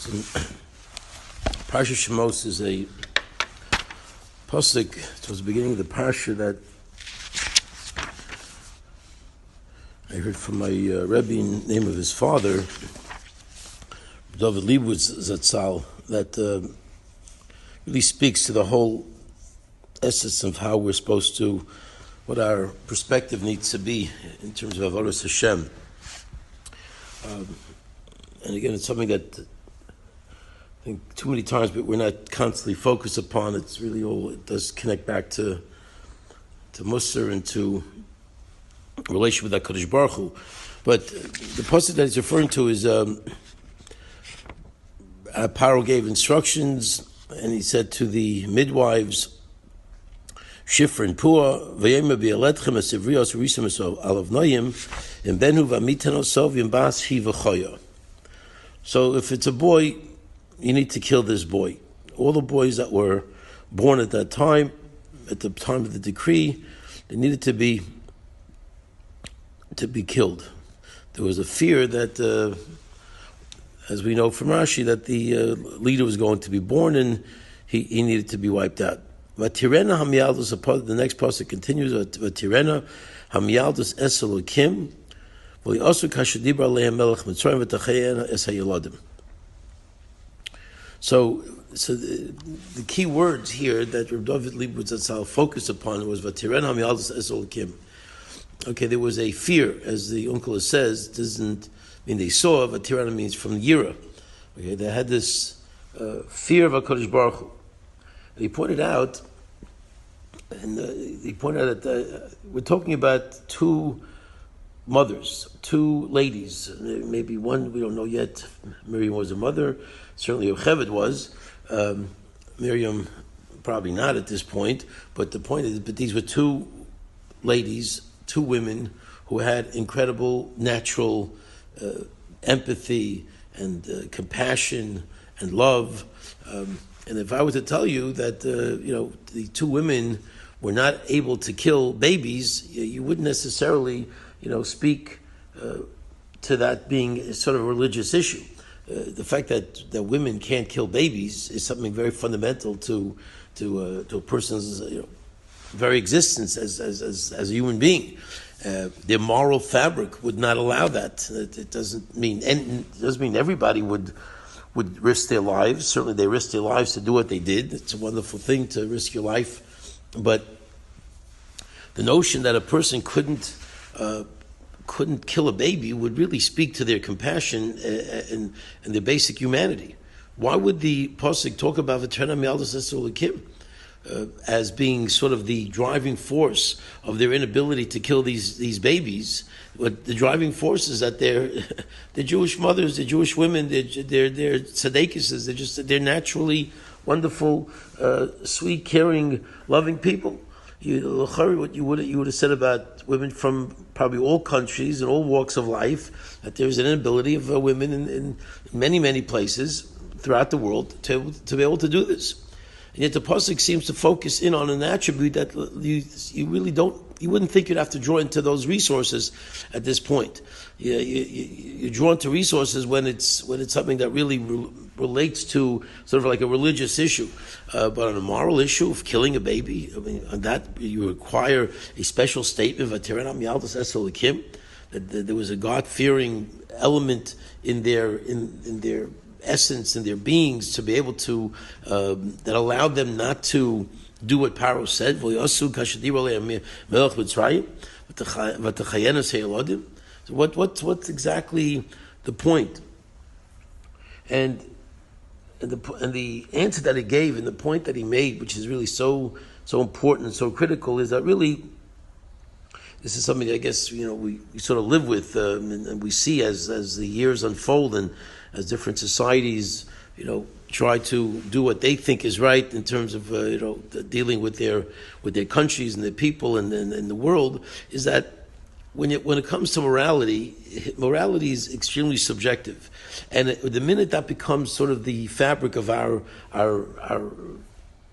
So, Parsha Shmot is a pasuk towards the beginning of the parsha that I heard from my Rebbe in the name of his father, David Leibowitz Zatzal, that really speaks to the whole essence of how we're supposed to, what our perspective needs to be in terms of Avodas Hashem. And again, it's something that I think too many times, but we're not constantly focused upon. It's really all, it does connect back to Musar and to relation with HaKadosh Baruch Hu. But the pasuk that he's referring to is Pharaoh gave instructions, and he said to the midwives, Shifrah and Puah, v'yema b'yaletchem esivrios risam alav noyim, and benu v'amitanosov yimbas hi v'choya. So if it's a boy, you need to kill this boy. All the boys that were born at that time, at the time of the decree, they needed to be killed. There was a fear that, as we know from Rashi, that the leader was going to be born and he needed to be wiped out. Vatirena hamiyaldus, the next pasuk continues, Vatirena hamiyaldus es Elokim, v'li'asu kashadibra lehem melech Mitzrayim v'tachayena es hayeladim. So the key words here that Rabbi David Leibowitz Zatzal focused upon was Vatirena hamiyaldus es Elokim. Okay, there was a fear, as the uncle says, doesn't mean they saw. Vatirena means from Yira. Okay, they had this fear of HaKadosh Baruch Hu. And he pointed out, that we're talking about two mothers, two ladies. Maybe one, we don't know yet. Miriam was a mother. Certainly Yocheved was. Miriam, probably not at this point. But the point is, but these were two ladies, two women who had incredible natural empathy and compassion and love. And if I were to tell you that the two women were not able to kill babies, you wouldn't necessarily speak to that being sort of a religious issue. The fact that women can't kill babies is something very fundamental to a person's very existence as a human being. Their moral fabric would not allow that. It doesn't mean everybody would risk their lives. Certainly they risked their lives to do what they did. It's a wonderful thing to risk your life. But the notion that a person couldn't kill a baby would really speak to their compassion and their basic humanity. Why would the pasuk talk about Vatirena hamiyaldus es Elokim as being sort of the driving force of their inability to kill these babies? But the driving force is that they're Jewish mothers, they're Jewish women, they're tzedekis, they're naturally wonderful, sweet, caring, loving people. What you would have said about women from probably all countries and all walks of life, that there's an inability of women in many, many places throughout the world to be able to do this. And yet the pasuk seems to focus in on an attribute that you really don't. You wouldn't think you'd have to draw into those resources at this point. You're drawn to resources when it's something that really relates to sort of like a religious issue. But on a moral issue of killing a baby, on that you require a special statement, Vatirena hamiyaldus es Elokim, that there was a God-fearing element in their essence, in their beings, to be able to that allowed them not to do what Pharaoh said. So what's exactly the point? And the answer that he gave and the point that he made, which is really so important and so critical, is that really this is something I guess we sort of live with and we see as the years unfold and as different societies try to do what they think is right in terms of dealing with their countries and their people and the world, is that when it comes to morality is extremely subjective, and the minute that becomes sort of the fabric of our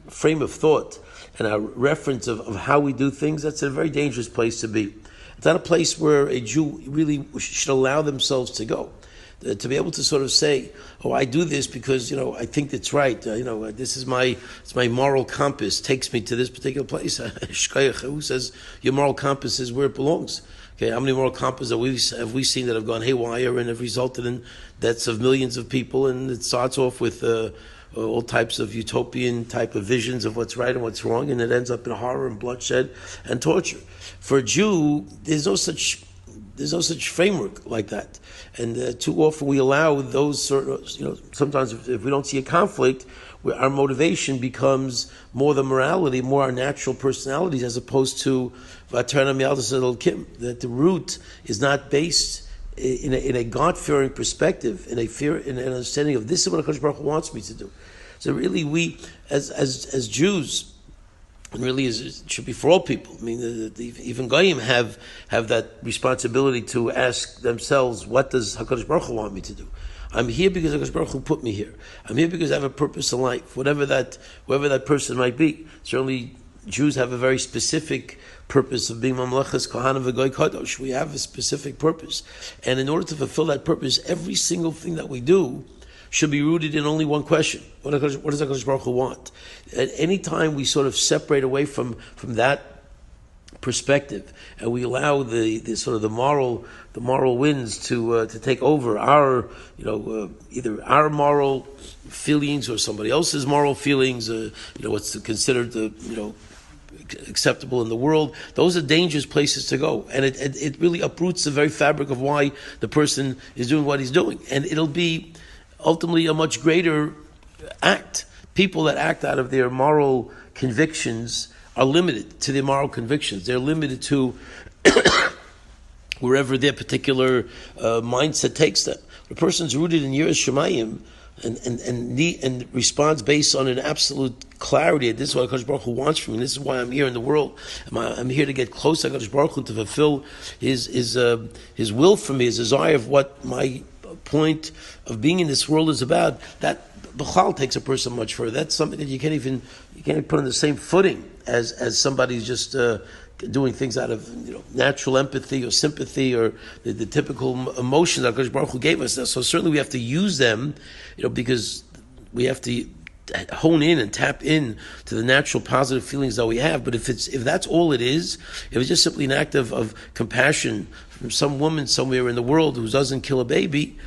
frame of thought and our reference of how we do things, that's a very dangerous place to be. It's not a place where a Jew really should allow themselves to go. to be able to sort of say, oh, I do this because, I think it's right. This is my moral compass, takes me to this particular place. Who says your moral compass is where it belongs? Okay, how many moral compasses have we seen that have gone haywire and have resulted in deaths of millions of people? And it starts off with all types of utopian type of visions of what's right and what's wrong, and it ends up in horror and bloodshed and torture. For a Jew, there's no such framework like that, and too often we allow those sort of, sometimes if we don't see a conflict, where our motivation becomes more the morality, more our natural personalities, as opposed to that the root is not based in a God-fearing perspective, in an understanding of this is what HaKadosh Baruch Hu wants me to do. So really, we as Jews, and really it should be for all people. I mean, even Goyim have that responsibility to ask themselves, what does HaKadosh Baruch Hu want me to do? I'm here because HaKadosh Baruch Hu put me here. I'm here because I have a purpose in life, whoever that person might be. Certainly, Jews have a very specific purpose of being Mamlechas Kohanim V'Goy Kadosh. We have a specific purpose. And in order to fulfill that purpose, every single thing that we do should be rooted in only one question. What does HaKadosh Baruch Hu want? At any time we sort of separate away from that perspective, and we allow the sort of the moral winds to take over our either our moral feelings or somebody else's moral feelings, what's considered acceptable in the world. Those are dangerous places to go, and it really uproots the very fabric of why the person is doing what he's doing, and it'll be ultimately a much greater act. People that act out of their moral convictions are limited to their moral convictions. They're limited to wherever their particular mindset takes them. The person's rooted in Yiras Shamayim and responds based on an absolute clarity. This is what HaKadosh Baruch Hu wants from me. This is why I'm here in the world. I'm here to get close to HaKadosh Baruch Hu, to fulfill his will for me, his desire of what my point of being in this world is about. That B'chal takes a person much further. That's something that you can't put on the same footing as somebody who's just doing things out of natural empathy or sympathy or the typical emotions that HaKadosh Baruch Hu gave us. So certainly we have to use them, because we have to hone in and tap in to the natural positive feelings that we have. But if that's all it is, if it's just simply an act of compassion from some woman somewhere in the world who doesn't kill a baby,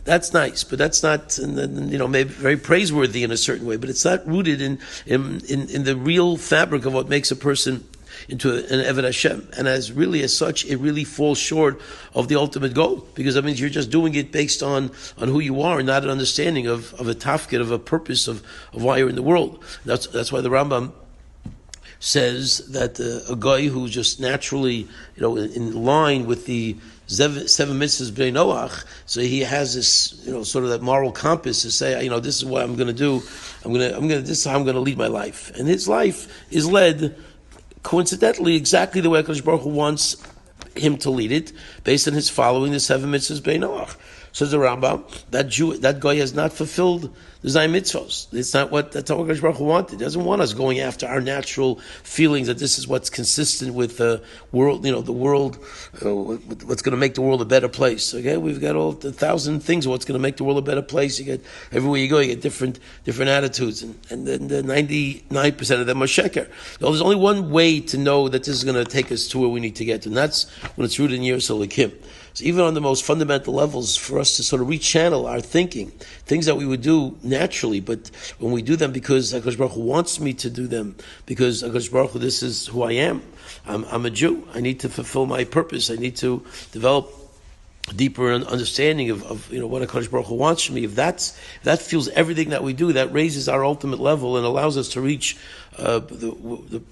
that's nice, but that's not, maybe very praiseworthy in a certain way. But it's not rooted in the real fabric of what makes a person into an Eved Hashem. And as such, it really falls short of the ultimate goal, because that means you're just doing it based on who you are, and not an understanding of a tafkid, of a purpose of why you're in the world. That's why the Rambam says that a guy who's just naturally, in line with the seven mitzvahs b'nei Noach, so he has this, sort of that moral compass to say, this is what I'm going to do. This is how I'm going to lead my life. And his life is led, coincidentally, exactly the way HaKadosh Baruch Hu wants him to lead it, based on his following the seven mitzvahs b'nei Noach. Says the Rambam, that guy has not fulfilled the Zayin mitzvos. That's not what HaKadosh Baruch Hu wanted. He doesn't want us going after our natural feelings that this is what's consistent with the world, the world, what's going to make the world a better place. Okay, we've got all the 1,000 things of what's going to make the world a better place. You get, everywhere you go, you get different attitudes, and then the 99% of them are sheker. So there's only one way to know that this is going to take us to where we need to get to, and that's when it's rooted in Yiras Elokim. So even on the most fundamental levels, for us to sort of rechannel our thinking, things that we would do naturally, but when we do them because HaKadosh Baruch Hu wants me to do them, because HaKadosh Baruch Hu, this is who I am. I'm a Jew. I need to fulfill my purpose. I need to develop a deeper understanding of what HaKadosh Baruch Hu wants from me. If that fuels everything that we do, that raises our ultimate level and allows us to reach the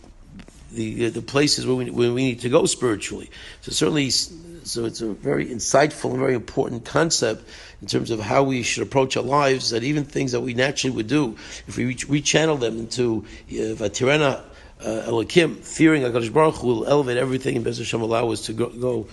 places where we need to go spiritually. So it's a very insightful and very important concept in terms of how we should approach our lives, that even things that we naturally would do, if we rechannel them into Vatirena Elokim, fearing HaKadosh Baruch Hu, will elevate everything, and Bez Hashem allow us to go.